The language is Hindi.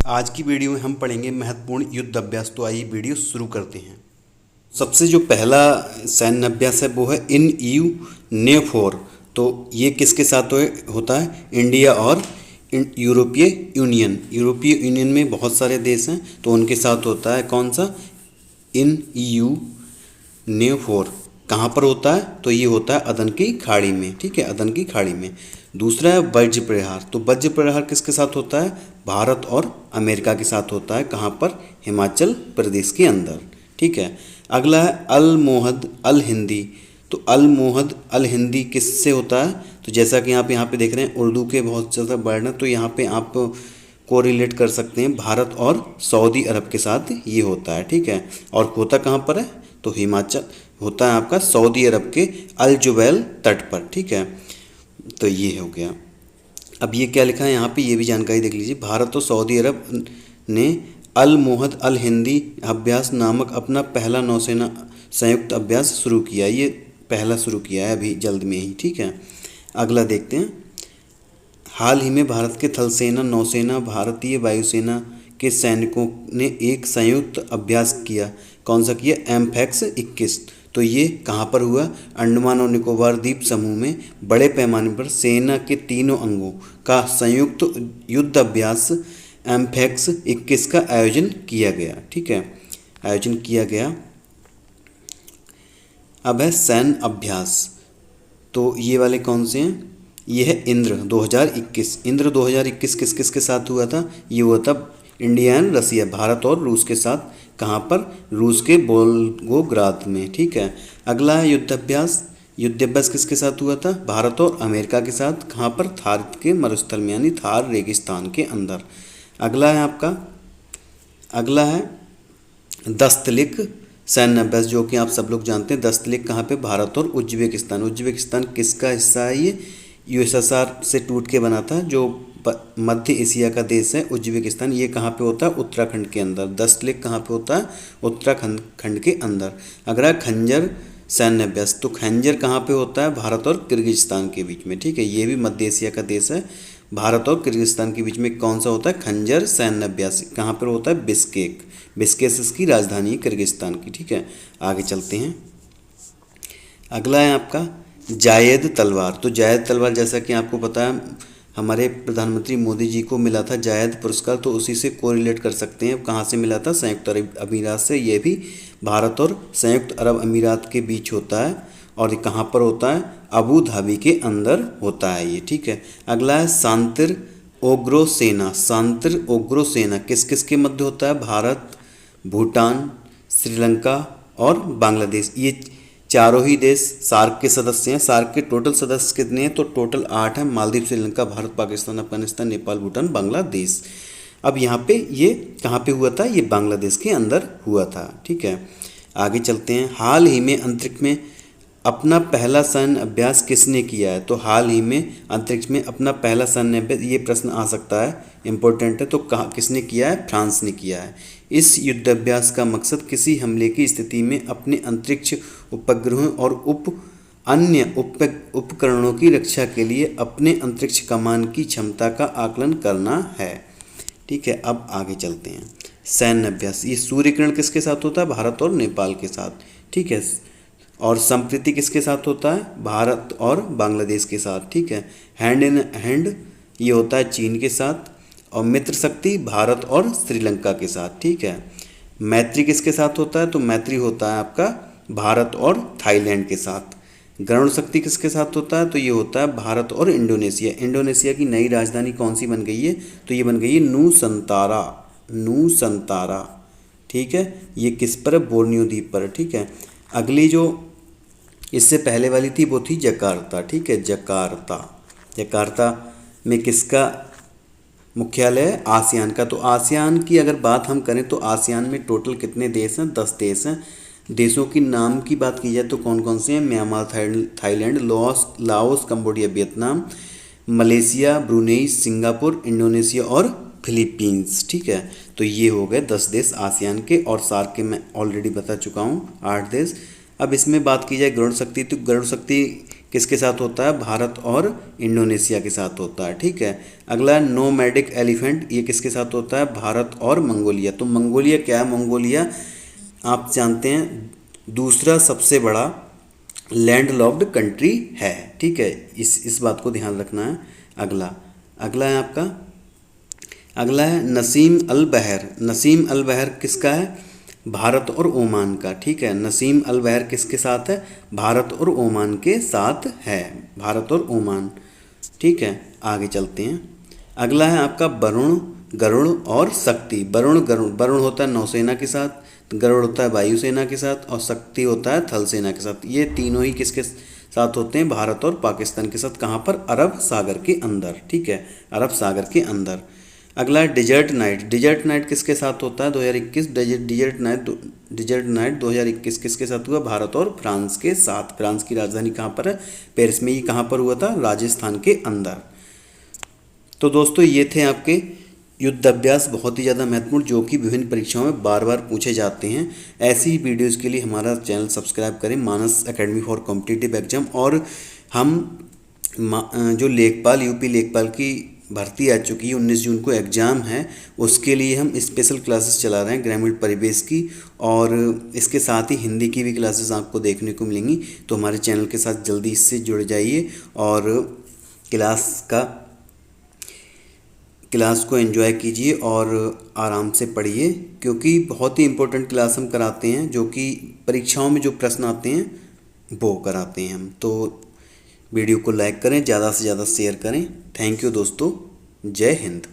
आज की वीडियो में हम पढ़ेंगे महत्वपूर्ण युद्ध अभ्यास। तो आइए वीडियो शुरू करते हैं। सबसे जो पहला सैन्य अभ्यास है वो है इन यू नेफोर। तो ये किसके साथ होता है? इंडिया और यूरोपीय यूनियन। यूरोपीय यूनियन में बहुत सारे देश हैं तो उनके साथ होता है। कौन सा? इन यू नेफोर। कहाँ पर होता है? तो ये होता है अदन की खाड़ी में। ठीक है, अदन की खाड़ी में। दूसरा है वज्र प्रहार। तो वज्र प्रहार किसके साथ होता है? भारत और अमेरिका के साथ होता है। कहाँ पर? हिमाचल प्रदेश के अंदर। ठीक है। अगला है अल मोहद अल हिंदी। तो अल मोहद अल हिंदी किससे होता है? तो जैसा कि आप यहाँ पे देख रहे हैं उर्दू के बहुत ज़्यादा वर्ड हैं, तो यहाँ पे आप कोरिलेट कर सकते हैं भारत और सऊदी अरब के साथ ये होता है। ठीक है। और होता कहाँ पर है? तो हिमाचल होता है आपका सऊदी अरब के अल जुबैल तट पर। ठीक है, तो ये हो गया। अब ये क्या लिखा है यहाँ पे, ये भी जानकारी देख लीजिए। भारत और सऊदी अरब ने अल मोहद अल हिंदी अभ्यास नामक अपना पहला नौसेना संयुक्त अभ्यास शुरू किया। ये पहला शुरू किया है अभी जल्द में ही। ठीक है, अगला देखते हैं। हाल ही में भारत के थल सेना, नौसेना, भारतीय वायुसेना के सैनिकों ने एक संयुक्त अभ्यास किया। कौन सा किया? एमफैक्स 21। तो ये कहाँ पर हुआ? अंडमान और निकोबार द्वीप समूह में बड़े पैमाने पर सेना के तीनों अंगों का संयुक्त युद्ध अभ्यास एमफैक्स 21 का आयोजन किया गया। ठीक है, आयोजन किया गया। अब है सैन्य अभ्यास। तो ये वाले कौन से हैं? ये है इंद्र 2021। इंद्र 2021 किस किस के साथ हुआ था? ये हुआ था इंडिया एंड रसिया, भारत और रूस के साथ। कहाँ पर? रूस के वोल्गोग्राद में। ठीक है। अगला है युद्धाभ्यास। युद्धाभ्यास किसके साथ हुआ था? भारत और अमेरिका के साथ। कहाँ पर? थार के मरुस्थल में, यानी थार रेगिस्तान के अंदर। अगला है आपका, अगला है दस्तलिक सैन्य अभ्यास, जो कि आप सब लोग जानते हैं। दस्तलिक कहाँ पे? भारत और उज्बेकिस्तान। उज्बेकिस्तान किसका हिस्सा है? ये यूएसएसआर से टूट के बना था, जो मध्य एशिया का देश है उज्बेकिस्तान। ये कहाँ पे होता है? उत्तराखंड के अंदर। दस्तलिक कहाँ पे होता है? उत्तराखंड के अंदर। अगला खंजर सैन्य अभ्यास। तो खंजर कहाँ पे होता है? भारत और किर्गिस्तान के बीच में। ठीक है, ये भी मध्य एशिया का देश है। भारत और किर्गिस्तान के बीच में कौन सा होता है? खंजर सैन्य अभ्यास। कहाँ पर होता है? बिस्केक। बिस्केक इसकी राजधानी है किर्गिस्तान की। ठीक है, आगे चलते हैं। अगला है आपका जायद तलवार। तो जायद तलवार जैसा कि आपको पता है हमारे प्रधानमंत्री मोदी जी को मिला था जायद पुरस्कार, तो उसी से कोरिलेट कर सकते हैं। कहाँ से मिला था? संयुक्त अरब अमीरात से। ये भी भारत और संयुक्त अरब अमीरात के बीच होता है। और ये कहाँ पर होता है? अबू धाबी के अंदर होता है ये। ठीक है। अगला है शांतिर ओग्रो सेना। शांतिर ओग्रो सेना किस किस के मध्य होता है? भारत, भूटान, श्रीलंका और बांग्लादेश। ये चारों ही देश सार्क के सदस्य हैं। सार्क के टोटल सदस्य कितने हैं? तो टोटल 8 हैं। मालदीव, श्रीलंका, भारत, पाकिस्तान, अफगानिस्तान, नेपाल, भूटान, बांग्लादेश। अब यहाँ पे ये कहाँ पे हुआ था? ये बांग्लादेश के अंदर हुआ था। ठीक है, आगे चलते हैं। हाल ही में अंतरिक्ष में अपना पहला सैन्य अभ्यास किसने किया है? तो हाल ही में अंतरिक्ष में अपना पहला सैन्य अभ्यास, ये प्रश्न आ सकता है, इम्पोर्टेंट है। तो कहाँ किसने किया है? फ्रांस ने किया है। इस युद्धाभ्यास का मकसद किसी हमले की स्थिति में अपने अंतरिक्ष उपग्रहों और अन्य उपकरणों की रक्षा के लिए अपने अंतरिक्ष कमान की क्षमता का आकलन करना है। ठीक है, अब आगे चलते हैं। सैन्य अभ्यास, ये सूर्य किरण किसके साथ होता है? भारत और नेपाल के साथ। ठीक है। और संप्रीति किसके साथ होता है? भारत और बांग्लादेश के साथ। ठीक है। हैंड इन हैंड ये होता है चीन के साथ। और मित्र शक्ति भारत और श्रीलंका के साथ। ठीक है। मैत्री किसके साथ होता है? तो मैत्री होता है आपका भारत और थाईलैंड के साथ। गरुड़ शक्ति किसके साथ होता है? तो ये होता है भारत और इंडोनेशिया। इंडोनेशिया की नई राजधानी कौन सी बन गई है? तो ये बन गई है नूसंतारा। नूसंतारा। ठीक है, ये किस पर है? बोर्नियो द्वीप पर। ठीक है। अगली जो इससे पहले वाली थी वो थी जकार्ता। ठीक है, जकार्ता। जकार्ता में किसका मुख्यालय है? आसियान का। तो आसियान की अगर बात हम करें तो आसियान में टोटल कितने देश हैं? 10 देश हैं। देशों की नाम की बात की जाए तो कौन कौन से हैं? Myanmar, Thailand, Laos, Cambodia, Vietnam, Malaysia, Brunei, Singapore, Indonesia और फिलीपींस। ठीक है, तो ये हो गए 10 देश आसियान के। और सार्क के मैं ऑलरेडी बता चुका हूँ 8 देश। अब इसमें बात की जाए गरुड़ शक्ति, तो गरुड़ शक्ति किसके साथ होता है? भारत और इंडोनेशिया के साथ होता है। ठीक है। अगला है नोमैडिक एलिफेंट, ये किसके साथ होता है? भारत और मंगोलिया। तो मंगोलिया क्या है? मंगोलिया आप जानते हैं दूसरा सबसे बड़ा लैंड लॉक्ड कंट्री है। ठीक है, इस बात को ध्यान रखना है। अगला अगला है आपका, अगला है नसीम अल बहर। नसीम अल बहर किसका है? भारत और ओमान का। ठीक है, नसीम अल बहर किसके साथ है? भारत और ओमान के साथ है, भारत और ओमान। ठीक है, आगे चलते हैं। अगला है आपका वरुण, गरुड़ और शक्ति। वरुण गरुड़, वरुण होता है नौसेना के साथ, गरुड़ होता है वायुसेना के साथ और शक्ति होता है थल सेना के साथ। ये तीनों ही किसके साथ होते हैं? भारत और पाकिस्तान के साथ। कहाँ पर? अरब सागर के अंदर। ठीक है, अरब सागर के अंदर। अगला है डिजर्ट नाइट। डिजर्ट नाइट किसके साथ होता है? 2021। डिजर्ट नाइट 2021 किसके साथ हुआ? भारत और फ्रांस के साथ। फ्रांस की राजधानी कहाँ पर है? पेरिस में। ये कहाँ पर हुआ था? राजस्थान के अंदर। तो दोस्तों ये थे आपके युद्ध अभ्यास, बहुत ही ज़्यादा महत्वपूर्ण, जो कि विभिन्न परीक्षाओं में बार बार पूछे जाते हैं। ऐसी ही वीडियोज़ के लिए हमारा चैनल सब्सक्राइब करें, मानस एकेडमी फॉर कॉम्पिटिटिव एग्जाम। और हम जो लेखपाल, यूपी लेखपाल की भर्ती आ चुकी है, 19 जून को एग्ज़ाम है, उसके लिए हम स्पेशल क्लासेस चला रहे हैं ग्रामीण परिवेश की, और इसके साथ ही हिंदी की भी क्लासेस आपको देखने को मिलेंगी। तो हमारे चैनल के साथ जल्दी इससे जुड़ जाइए और क्लास को एंजॉय कीजिए और आराम से पढ़िए, क्योंकि बहुत ही इम्पोर्टेंट क्लास हम कराते हैं, जो कि परीक्षाओं में जो प्रश्न आते हैं वो कराते हैं हम। तो वीडियो को लाइक करें, ज़्यादा से ज़्यादा शेयर करें। थैंक यू दोस्तों, जय हिंद।